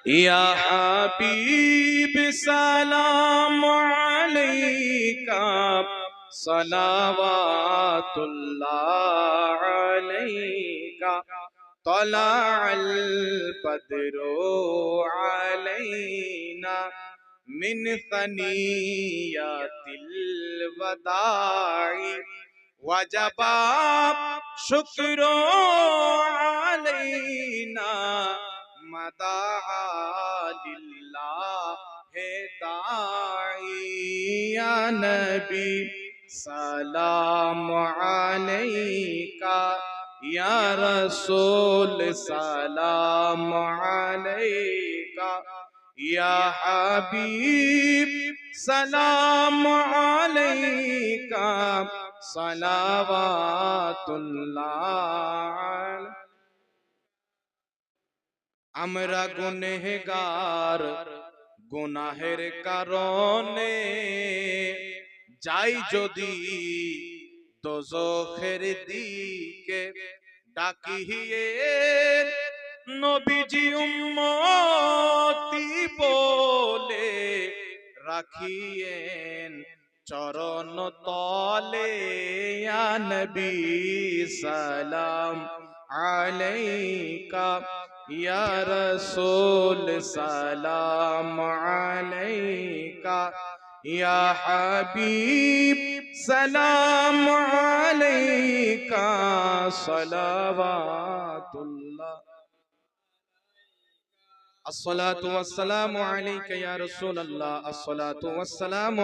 या हबीब सलाम अलैका सलावतुल्लाह अलैका तलअल बद्रु अलैना मिन सनियतिल वदाई वजबा शुक्रो अलैना मदा लिल्लाहि दाई या नबी सलाम अलैका या रसूल सलाम अलैका या हबीब सलाम अलैका सलावतुल्लाह। আমরা গুনহগার গুনাহের কারণে যাই যদি দোজখের দিকে ডাকিয়ে নবীজি উম্মতি বলে রাখিয়েন চরণ তলে ইয়া নবী সালাম আলাইকা या रसूल सलाम अलैका या हबीब सलाम अलैका सलावतुल्लाह। अस्सलातु वस्सलामु अलैका या रसूल अल्लाह। अस्सलातु वस्सलामु